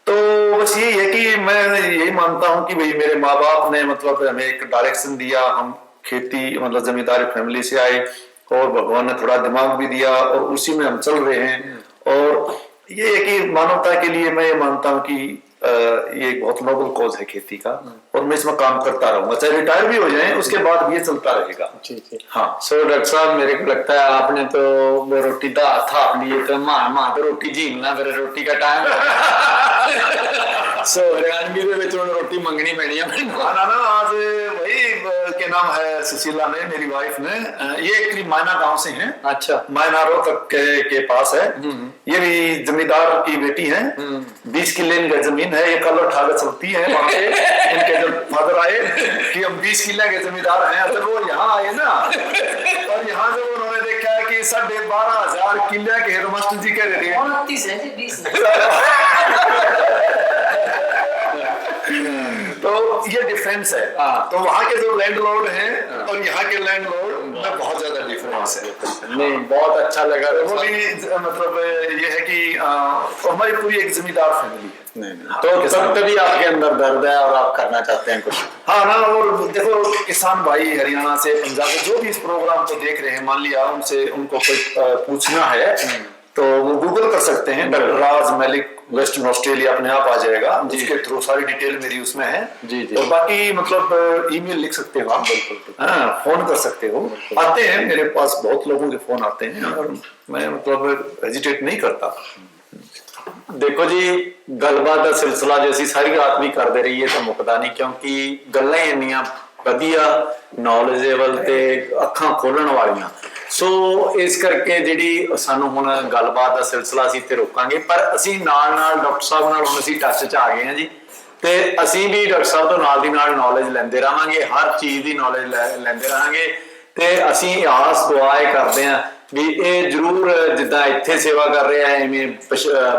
तो बस यही है कि मैं यही मानता हूं कि भाई मेरे माँ बाप ने मतलब हमें एक डायरेक्शन दिया, हम खेती मतलब जमींदारी फैमिली से आए, और भगवान ने थोड़ा दिमाग भी दिया, और उसी में हम चल रहे हैं। और ये है कि मानवता के लिए मैं ये मानता हूं कि ये एक बहुत नोबल कॉज है खेती का, और मैं इसमें काम करता रहूंगा, चाहे रिटायर भी हो जाए उसके बाद भी ये चलता रहेगा। हाँ। सो डॉक्टर साहब, मेरे को लगता है आपने तो वो रोटी का हाथ लिए, तो मां तो रोटी झीलना, फिर रोटी का टाइम सो हरियाणवी ਦੇ ਵਿੱਚ ਹੁਣ ਰੋਟੀ ਮੰਗਣੀ ਪੈਣੀ ਆ ਮੈਨੂੰ। ना आज वही के नाम है सुशीला ने, मेरी वाइफ ने। ये एक्चुअली मायना गांव से हैं। अच्छा। मायना रोहतक के पास है। ये भी जमींदार की बेटी है। 20 किले इनका जमीन है। ये कल उठा के चलती है वहां पे। इनके जब फादर आए कि हम 20 किले के जमींदार हैं, तो वो यहाँ आए ना, और यहाँ से उन्होंने देखा कि 12,500 किले के हेडमास्टर जी कह रहे हैं 29 है 20 तो ये डिफरेंस है। तो वहाँ के जो लैंडलॉर्ड हैं और यहाँ के लैंडलॉर्ड में बहुत ज्यादा डिफरेंस है। नहीं, बहुत अच्छा लगा। वो भी मतलब ये है कि तो हमारी पूरी एक जमींदार फैमिली है। तो तभी आपके अंदर दर्द है और आप करना चाहते हैं कुछ। हाँ ना, और देखो किसान भाई हरियाणा से, पंजाब से जो भी इस प्रोग्राम को देख रहे हैं, मान लिया उनसे उनको कोई पूछना है तो वो गूगल कर सकते हैं, डॉक्टर राज मलिक वेस्टर्न ऑस्ट्रेलिया, अपने आप आ जाएगा। उसके थ्रू सारी डिटेल मेरी उसमें है। जी। और बाकी मतलब ईमेल लिख सकते हो आप, बिल्कुल। हाँ, फोन कर सकते हो। आते हैं मेरे पास, बहुत लोगों के फोन आते हैं और मैं मतलब हेजिटेट नहीं करता। देखो जी, गलबात ਦਾ सिलसिला जो ਅਸੀਂ ਸਾਰੀ ਰਾਤ ਵੀ ਕਰਦੇ ਰਹੀਏ ਤਾਂ ਮੁੱਕਦਾ ਨਹੀਂ, ਕਿਉਂਕਿ ਗੱਲਾਂ ਹੀ ਇੰਨੀਆਂ ਵਧੀਆ ਨੌਲੇਜੇਬਲ ਤੇ ਅੱਖਾਂ ਖੋਲਣ ਵਾਲੀਆਂ। ਸੋ ਇਸ ਕਰਕੇ ਜਿਹੜੀ ਸਾਨੂੰ ਹੁਣ ਗੱਲਬਾਤ ਦਾ ਸਿਲਸਿਲਾ ਅਸੀਂ ਇੱਥੇ ਰੋਕਾਂਗੇ, ਪਰ ਅਸੀਂ ਨਾਲ ਨਾਲ ਡਾਕਟਰ ਸਾਹਿਬ ਨਾਲ ਹੁਣ ਅਸੀਂ ਟੱਚ 'ਚ ਆ ਗਏ ਹਾਂ ਜੀ, ਤੇ ਅਸੀਂ ਵੀ ਡਾਕਟਰ ਸਾਹਿਬ ਤੋਂ ਨਾਲ ਦੀ ਨਾਲ ਨੌਲੇਜ ਲੈਂਦੇ ਰਹਾਂਗੇ, ਹਰ ਚੀਜ਼ ਦੀ ਨੌਲੇਜ ਲੈਂਦੇ ਰਹਾਂਗੇ। ਤੇ ਅਸੀਂ ਆਸ ਦੁਆ ਇਹ ਕਰਦੇ ਹਾਂ ਵੀ ਇਹ ਜ਼ਰੂਰ ਜਿੱਦਾਂ ਇੱਥੇ ਸੇਵਾ ਕਰ ਰਹੇ ਆ, ਐਵੇਂ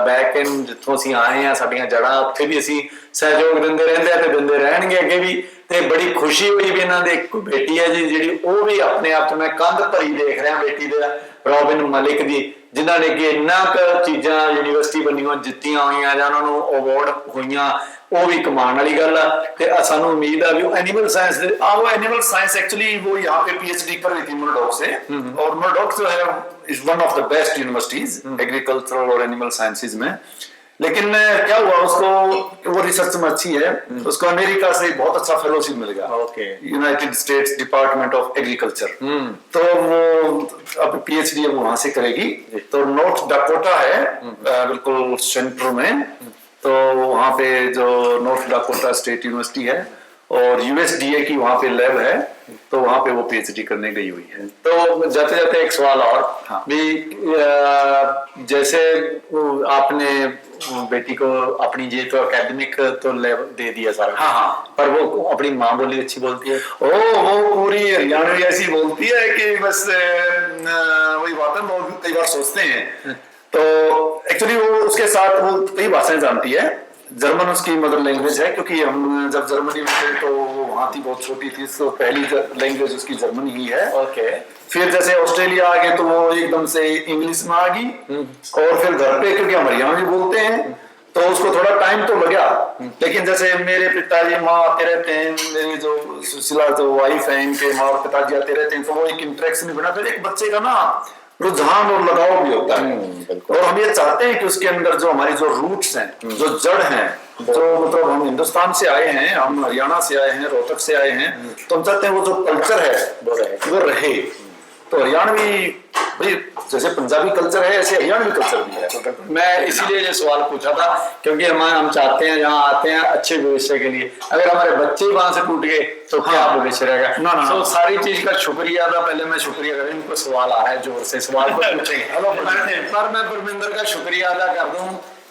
ਬੈਕ ਐਂਡ ਜਿੱਥੋਂ ਅਸੀਂ ਆਏ ਆ, ਸਾਡੀਆਂ ਜੜ੍ਹਾਂ, ਉੱਥੇ ਵੀ ਅਸੀਂ ਸਹਿਯੋਗ ਦਿੰਦੇ ਰਹਿੰਦੇ ਆ ਤੇ ਦਿੰਦੇ ਰਹਿਣਗੇ ਅੱਗੇ ਵੀ। ਤੇ ਬੜੀ ਖੁਸ਼ੀ ਹੋਈ ਵੀ ਇਹਨਾਂ ਦੇ ਇੱਕ ਬੇਟੀ ਹੈ ਜੀ, ਜਿਹੜੀ ਉਹ ਵੀ ਆਪਣੇ ਆਪ 'ਚ ਮੈਂ ਕੰਧ ਭਰੀ ਦੇਖ ਰਿਹਾ ਬੇਟੀ ਦੇ, ਰੋਬਿਨ ਮਲਿਕ ਦੀ, ਜਿਨ੍ਹਾਂ ਨੇ ਕਿ ਇੰਨਾ ਕੁ ਚੀਜ਼ਾਂ ਯੂਨੀਵਰਸਿਟੀ ਬੰਨੀਆਂ ਜਿੱਤੀਆਂ ਹੋਈਆਂ ਜਾਂ ਉਹਨਾਂ ਨੂੰ ਅਵਾਰਡ ਹੋਈਆਂ, वो भी कमाने वाली गल है। सानू उम्मीद है भी एनिमल साइंस वो एनिमल साइंस एक्चुअली वो यहाँ पे पीएचडी कर रही थी मुरडॉक से, और मुरडॉक जो है is one of the best universities agricultural और एनिमल साइंसेज में। लेकिन क्या हुआ, उसको वो रिसर्च में अच्छी है, उसको अमेरिका से बहुत अच्छा फेलोशिप मिल गया, United states department of agriculture. तो वो अब पीएचडी वहां से करेगी। तो नॉर्थ डाकोटा है बिल्कुल सेंटर में, तो वहाँ पे जो नॉर्थ डाकोटा स्टेट यूनिवर्सिटी है और यूएसडीए की वहाँ पे लैब है, तो वहाँ पे वो पीएचडी करने गई हुई है। तो जाते जाते एक सवाल और भी, जैसे आपने बेटी को अपनी ये तो एकेडमिक तो लैब दे दिया सारा, हाँ, पर वो अपनी माँ बोली अच्छी बोलती है? वो पूरी हरियाणवी ऐसी बोलती है कि बस वही बात है, लोग कई बार सोचते हैं। तो एक्चुअली वो उसके साथ वो कई भाषाएं जानती है। जर्मन उसकी मदर लैंग्वेज है, क्योंकि हम जब जर्मनी में थे तो वो वहाँ थी, बहुत छोटी थी, तो पहली लैंग्वेज उसकी जर्मनी ही है। फिर जैसे ऑस्ट्रेलिया आ गए तो वो एकदम से इंग्लिश में आ गई, और फिर घर पे क्योंकि हम हरियाणवी बोलते हैं तो उसको थोड़ा टाइम तो लगा। लेकिन जैसे मेरे पिताजी माँ आते रहते हैं, मेरी जो सुशीला जो वाइफ है, इनके माँ और पिताजी आते रहते हैं, तो वो एक इंटरेक्शन बना, फिर एक बच्चे का ना रुझान और लगाव भी होता है। और हम ये चाहते हैं कि उसके अंदर जो हमारी जो रूट्स हैं, जो जड़ हैं, जो मतलब हम हिंदुस्तान से आए हैं, हम हरियाणा से आए हैं, रोहतक से आए हैं, तो हम चाहते हैं वो जो कल्चर है वो रहे। तो हरियाणवी भाई जैसे पंजाबी कल्चर है, ऐसे हरियाणवी कल्चर भी है। मैं इसीलिए ये सवाल पूछा था, क्योंकि हम चाहते हैं जहाँ आते हैं अच्छे भविष्य के लिए, अगर हमारे बच्चे वहां से टूट गए तो क्या भविष्य रहेगा? ना। तो सारी चीज का शुक्रिया था। पहले मैं शुक्रिया करें, इनको सवाल आ रहा है जोर से, सवाल पर पूछेंगे। पर मैं परमिंदर का शुक्रिया अदा कर दूं,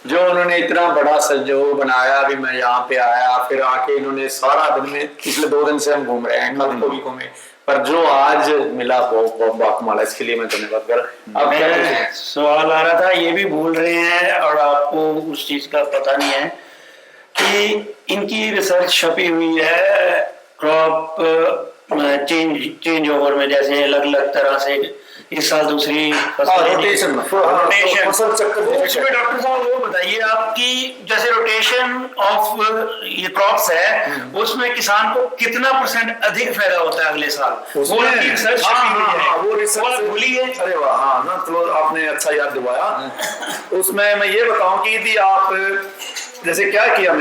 जो उन्होंने इतना बड़ा सहयोग बनाया। भी मैं यहाँ पे आया, फिर आके इन्होंने सारा दिन में, पिछले 2 दिन से हम घूम रहे हैं, कल को भी घूमे, पर जो आज मिला बहुत बहुत बाकमाल है। इसके लिए मैं धन्यवाद कर। अब क्या सवाल आ रहा था, ये भी भूल रहे हैं और आपको उस चीज का पता नहीं है कि इनकी रिसर्च छपी हुई है क्रॉप चेंज ओवर में, जैसे अलग अलग तरह से इस साल दूसरी रोटेशन उसमें डॉक्टर साहब वो बताइए आपकी, जैसे रोटेशन ऑफ ये क्रॉप्स है, उसमें किसान को कितना % अधिक फायदा होता है अगले साल? वो रिसर्च भूली है। अरे वाह, हाँ ना, चलो आपने अच्छा याद दिलाया। उसमें मैं ये बताऊं कि यदि आप जैसे क्या किया,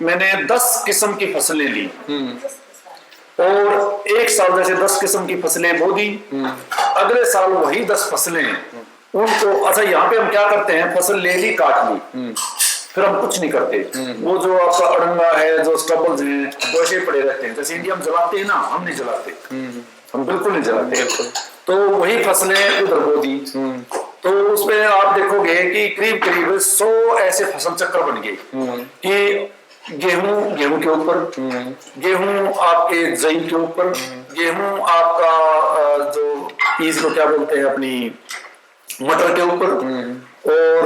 मैंने 10 किस्म की फसलें ली और एक साल जैसे 10 किस्म की फसलें बो दी, अगले साल वही 10 फसलें उनको, अच्छा यहाँ पे हम क्या करते हैं, फसल ले ली, काट ली, फिर हम कुछ नहीं करते। वो जो आपका अड़ंगा है, जो स्टबल्स हैं, वो ऐसे पड़े रहते हैं। जैसे इंडिया में जलाते हैं ना, हम नहीं जलाते, हम बिल्कुल नहीं जलाते। तो वही फसलें उधर बो दी, तो उसमें आप देखोगे कि करीब करीब 100 ऐसे फसल चक्र बन गए कि गेहूं के ऊपर, गेहूं आपके जई के ऊपर, गेहूं आपका जो पीस को क्या बोलते हैं अपनी मटर के ऊपर, और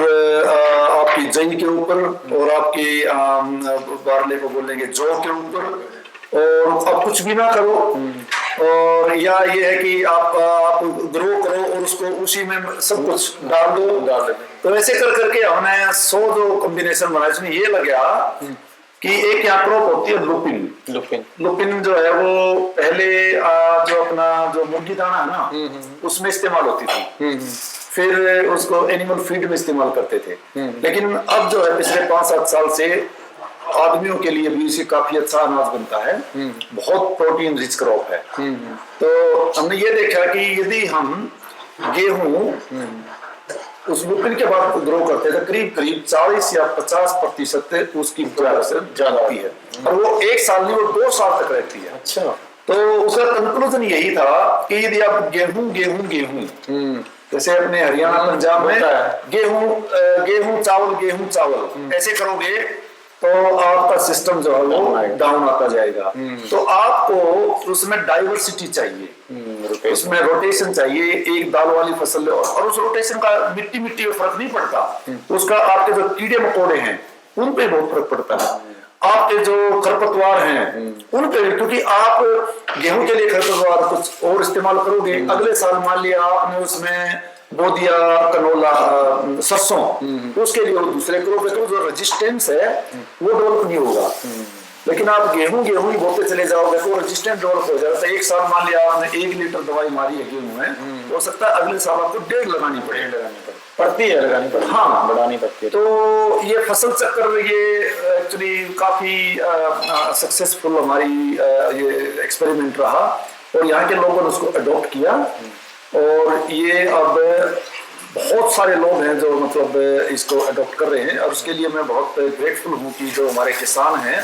आपकी जई के ऊपर, और आपकी बारले को बोलेंगे जौ के ऊपर। और अब कुछ भी ना करो, और या ये है कि आप ग्रो करो और उसको उसी में सब कुछ डाल दो। तो ऐसे कर करके हमने 100 जो कॉम्बिनेशन बनाया, उसमें ये लग गया कि एक यहाँ क्रॉप होती है लुपिन जो है वो पहले जो अपना जो मुर्गी दाना है ना, उसमें इस्तेमाल होती थी, फिर उसको एनिमल फीड में इस्तेमाल करते थे। लेकिन अब जो है पिछले 5-7 साल से आदमियों के लिए भी इसे काफी अच्छा अनाज बनता है, बहुत प्रोटीन रिच क्रॉप है। तो हमने ये देखा कि यदि हम गेहूं उस लुपिन के बाद ग्रो करते थे, करीब करीब 40 या 50% उसकी प्रोडक्शन जाती है, और वो 1 साल नहीं, वो 2 साल तक रहती है। अच्छा, तो उसका कंक्लूजन यही था कि यदि आप गेहूं जैसे अपने हरियाणा पंजाब में गेहूं चावल ऐसे करोगे तो आपका सिस्टम जो है वो डाउन आता जाएगा। तो आपको उसमें डाइवर्सिटी चाहिए, उसमें रोटेशन चाहिए, एक दाल वाली फसल, और उस रोटेशन का मिट्टी में फर्क नहीं पड़ता, उसका आपके जो कीड़े मकोड़े हैं उन पे बहुत फर्क पड़ता है, आपके जो खरपतवार हैं उन पे, क्योंकि आप गेहूं के लिए खरपतवार कुछ और इस्तेमाल करोगे, अगले साल मान लिया आपने उसमें बो दिया कनोला सरसों, तो उसके लिए वो दूसरे ग्रुप है, तो जो रेजिस्टेंस है वो डेवलप नहीं होगा। लेकिन आप गेहूं ही बोते चले जाओगे तो रेजिस्टेंस डेवलप हो जाएगा। तो 1 साल मान लिया आपने 1 लीटर दवाई मारी है गेहूं में, हो सकता है अगले साल आपको 1.5 लगानी पड़ती है, हाँ बढ़ानी पड़ती है। तो ये फसल चक्कर ये एक्चुअली काफी सक्सेसफुल हमारी ये एक्सपेरिमेंट रहा, और यहाँ के लोगों ने उसको अडॉप्ट किया, और ये अब बहुत सारे लोग हैं जो मतलब इसको अडॉप्ट कर रहे हैं, और उसके लिए मैं बहुत ग्रेटफुल हूँ कि जो हमारे किसान हैं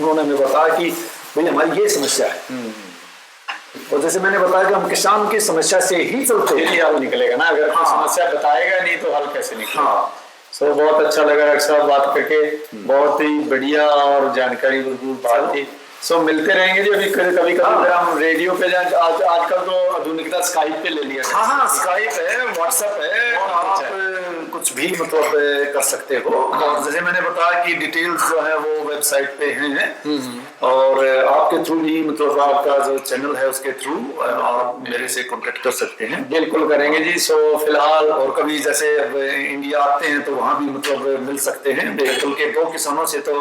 उन्होंने हमें बताया कि भाई हमारी ये समस्या है, और जैसे मैंने बताया कि हम किसान की समस्या से ही चलते हैं, हल निकलेगा ना, अगर समस्या बताएगा नहीं तो हल कैसे निकलेगा। हाँ, सो बहुत अच्छा लगा डॉक्टर साहब बात करके, बहुत ही बढ़िया और जानकारी भरपूर बात थी। सो मिलते रहेंगे जी, अभी कभी हम रेडियो पे आजकल तो आधुनिकता स्काइप पे ले लिया। हाँ, स्काइप है, व्हाट्सएप है, आप कुछ भी मतलब कर सकते हो। और जैसे मैंने बताया कि डिटेल्स जो है वो वेबसाइट पे हैं, और आपके थ्रू भी मतलब आपका जो चैनल है उसके थ्रू आप मेरे से कांटेक्ट कर सकते हैं। बिल्कुल करेंगे जी। सो फिलहाल और कभी जैसे इंडिया आते हैं तो वहाँ भी मतलब मिल सकते हैं। बल्कि 2 किसानों से तो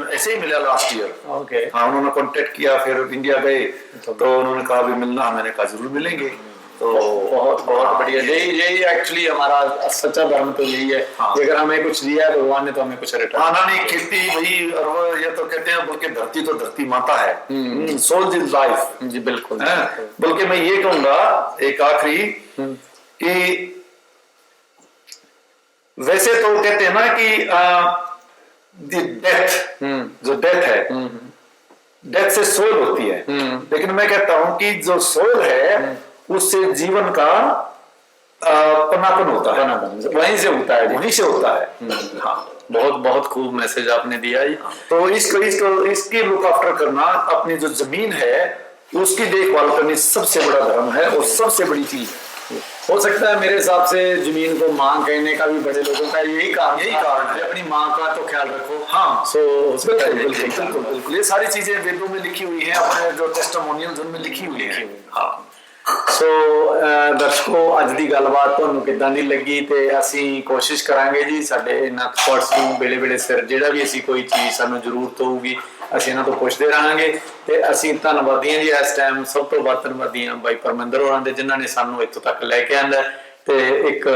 ऐसे ही मिला लास्ट ईयर। ओके, हाँ, उन्होंने कांटेक्ट किया, फिर इंडिया गए तो उन्होंने कहा भी मिलना, मैंने कहा जरूर मिलेंगे। तो बहुत बढ़िया, यही एक्चुअली हमारा सच्चा धर्म तो यही है। हाँ। अगर हमें कुछ दिया है भगवान ने तो हमें कुछ रिटर्न। हाँ, नहीं खेती भाई, और ये तो कहते हैं बल्कि धरती तो धरती माता है, सोल इज लाइफ जी बिल्कुल। बल्कि मैं ये कहूंगा एक आखिरी कि वैसे तो कहते हैं ना कि डेथ जो डेथ है, डेथ से सोल होती है, लेकिन मैं कहता हूं कि जो सोल है उससे जीवन का पनापन होता है, वहीं से होता है, वहीं से होता है। हाँ, बहुत खूब मैसेज आपने दिया है। तो इसकी लुक आफ्टर करना, अपनी जो जमीन है उसकी देखभाल करनी सबसे बड़ा धर्म है और सबसे बड़ी चीज हो सकता है। मेरे हिसाब से जमीन को मां कहने का भी बड़े लोगों का यही कारण है, अपनी माँ का तो ख्याल रखो। हाँ, बिल्कुल ये सारी चीजें वेदों में लिखी हुई है, अपने जो टेस्टिमोनियल्स उनमें लिखी हुई है। हाँ। सो दर्शकों, ਅੱਜ ਦੀ ਗੱਲਬਾਤ ਤੁਹਾਨੂੰ ਕਿੱਦਾਂ ਦੀ ਲੱਗੀ ਤੇ ਅਸੀਂ ਕੋਸ਼ਿਸ਼ ਕਰਾਂਗੇ ਜੀ ਸਾਡੇ ਇਹਨਾਂ ਐਕਸਪਰਟਸ ਨੂੰ ਵੇਲੇ ਸਿਰ ਜਿਹੜਾ ਵੀ ਅਸੀਂ ਕੋਈ ਚੀਜ਼ ਸਾਨੂੰ ਜ਼ਰੂਰਤ ਹੋਊਗੀ ਅਸੀਂ ਇਹਨਾਂ ਤੋਂ ਪੁੱਛਦੇ ਰਹਾਂਗੇ। ਤੇ ਅਸੀਂ ਧੰਨਵਾਦੀ ਹਾਂ ਜੀ ਇਸ ਟਾਈਮ, ਸਭ ਤੋਂ ਵੱਧ ਧੰਨਵਾਦੀ ਹਾਂ ਬਾਈ ਪਰਮਿੰਦਰ ਹੋਰਾਂ ਦੇ ਜਿਨ੍ਹਾਂ ਨੇ ਸਾਨੂੰ ਇੱਥੋਂ ਤੱਕ ਲੈ ਕੇ ਆਂਦਾ। ਤੇ ਇੱਕ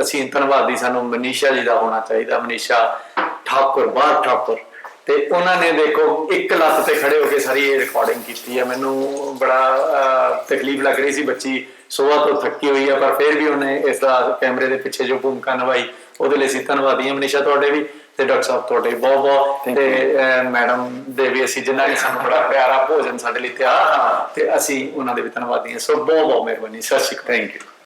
ਅਸੀਂ ਧੰਨਵਾਦੀ ਸਾਨੂੰ ਮਨੀਸ਼ਾ ਜੀ ਦਾ ਹੋਣਾ ਚਾਹੀਦਾ, ਮਨੀਸ਼ਾ ਠਾਕੁਰ ਬਾਹਰ ਠਾਕੁਰ। ਤੇ ਉਹਨਾਂ ਨੇ ਦੇਖੋ ਇੱਕ ਲੱਤ ਤੇ ਖੜੇ ਹੋ ਕੇ ਸਾਰੀ ਇਹ ਰਿਕਾਰਡਿੰਗ ਕੀਤੀ ਹੈ। ਮੈਨੂੰ ਬੜਾ ਤਕਲੀਫ ਲੱਗ ਰਹੀ ਸੀ, ਬੱਚੀ ਸੁਬਾਹ ਤੋਂ ਥੱਕੀ ਹੋਈ ਹੈ, ਪਰ ਫਿਰ ਵੀ ਉਹਨੇ ਇਸ ਦਾ ਕੈਮਰੇ ਦੇ ਪਿੱਛੇ ਜੋ ਭੂਮਿਕਾ ਨਿਭਾਈ ਉਹਦੇ ਲਈ ਅਸੀਂ ਧੰਨਵਾਦੀ ਹਾਂ ਮਨੀਸ਼ਾ ਤੁਹਾਡੇ ਵੀ। ਤੇ ਡਾਕਟਰ ਸਾਹਿਬ ਤੁਹਾਡੇ ਬਹੁਤ ਬਹੁਤ ਤੇ ਮੈਡਮ ਦੇ ਵੀ ਅਸੀਂ ਜਿਨ੍ਹਾਂ ਨੇ ਸਾਨੂੰ ਬੜਾ ਪਿਆਰਾ ਭੋਜਨ ਸਾਡੇ ਲਈ ਤਿਆਰ ਤੇ ਅਸੀਂ ਉਹਨਾਂ ਦੇ ਵੀ ਧੰਨਵਾਦੀ ਹਾਂ। ਸੋ ਬਹੁਤ ਬਹੁਤ ਮਿਹਰਬਾਨੀ। ਸਤਿ ਸ਼੍ਰੀ ਅਕਾਲ। Thank you.